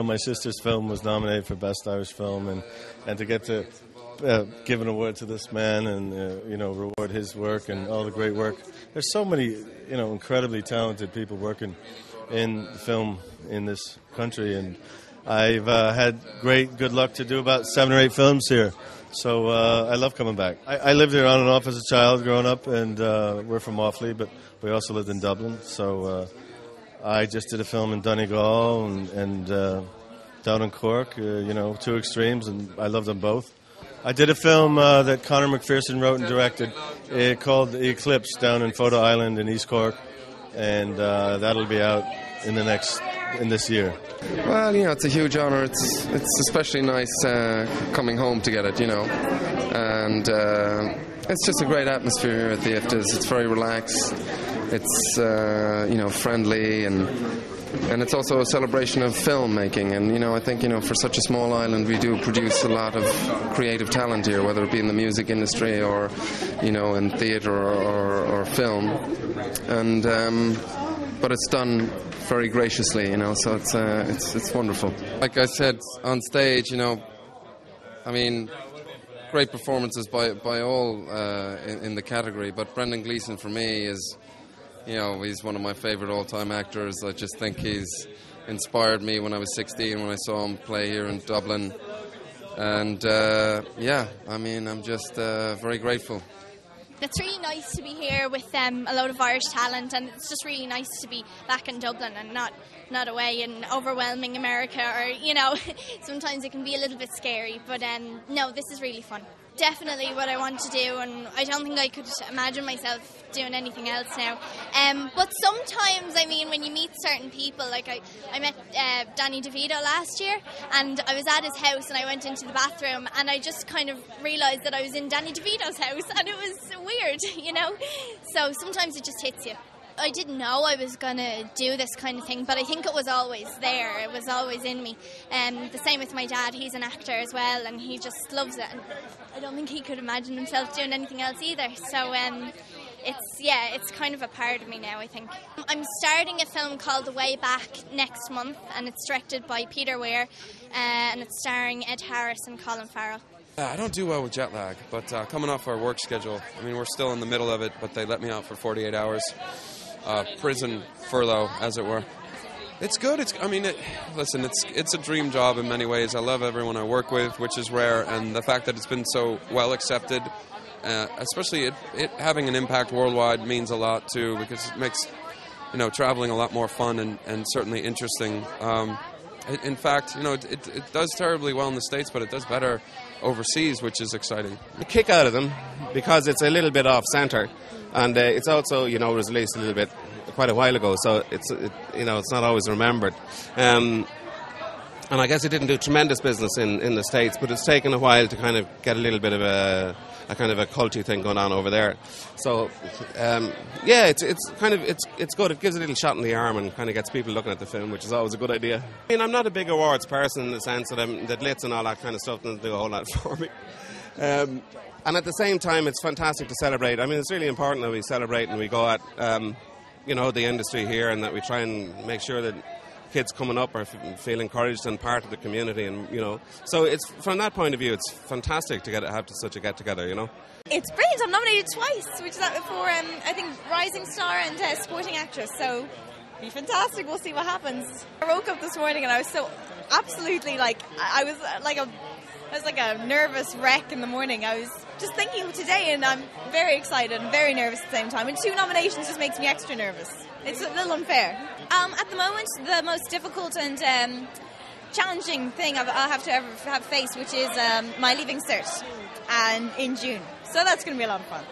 My sister's film was nominated for Best Irish Film, and to get to give an award to this man and reward his work and all the great work. There's so many incredibly talented people working in film in this country, and I've had good luck to do about 7 or 8 films here. So I love coming back. I lived here on and off as a child growing up, and we're from Offaly, but we also lived in Dublin. So I just did a film in Donegal and down in Cork, 2 extremes, and I love them both. I did a film that Conor McPherson wrote and directed called The Eclipse down in Photo Island in East Cork, and that'll be out in this year. Well, it's a huge honour. It's especially nice coming home to get it, and it's just a great atmosphere here at the IFTAs. It's very relaxed. It's friendly, and it's also a celebration of filmmaking. And I think for such a small island, we do produce a lot of creative talent here, whether it be in the music industry or in theatre or film. And but it's done very graciously, so it's wonderful. Like I said on stage, great performances by all in the category. But Brendan Gleeson for me is, he's one of my favourite all-time actors. I just think he's inspired me when I was 16 when I saw him play here in Dublin. And I'm just very grateful. It's really nice to be here with a load of Irish talent, and it's just really nice to be back in Dublin and not away in overwhelming America, or sometimes it can be a little bit scary, but no, this is really fun. Definitely what I want to do, and I don't think I could imagine myself doing anything else now. But sometimes, when you meet certain people, like I met Danny DeVito last year, and I was at his house, and I went into the bathroom, and I just kind of realised that I was in Danny DeVito's house, and it was weird, So sometimes it just hits you. I didn't know I was going to do this kind of thing, but I think it was always there. It was always in me. The same with my dad. He's an actor as well, and he just loves it. And I don't think he could imagine himself doing anything else either. So it's kind of a part of me now, I think. I'm starting a film called The Way Back next month, and it's directed by Peter Weir, and it's starring Ed Harris and Colin Farrell. I don't do well with jet lag, but coming off our work schedule, we're still in the middle of it, but they let me out for 48 hours. Prison furlough, as it were. It's good. It's a dream job in many ways. I love everyone I work with, which is rare, and the fact that it's been so well accepted, especially it having an impact worldwide, means a lot too, because it makes traveling a lot more fun and certainly interesting. In fact, it does terribly well in the States, but it does better overseas, which is exciting. The kick out of them, because it's a little bit off centre, and it's also was released a little bit quite a while ago, so it's not always remembered. And I guess it didn't do tremendous business in the States, but it's taken a while to kind of get a little bit of a kind of a culty thing going on over there. So it's good. It gives a little shot in the arm and kind of gets people looking at the film, which is always a good idea. I'm not a big awards person in the sense that Litz and all that kind of stuff doesn't do a whole lot for me. And at the same time, it's fantastic to celebrate. It's really important that we celebrate and we go at the industry here, and that we try and make sure that kids coming up are feel encouraged and part of the community, and so it's from that point of view, it's fantastic to have such a get together. It's brilliant. I'm nominated twice, which is for I think Rising Star and Supporting Actress. So it'll be fantastic. We'll see what happens. I woke up this morning and I was so absolutely I was like a nervous wreck in the morning. I was just thinking of today, and I'm very excited and very nervous at the same time. And 2 nominations just makes me extra nervous. It's a little unfair. At the moment, the most difficult and challenging thing I'll have to ever have faced, which is my leaving cert, and in June. So that's going to be a lot of fun.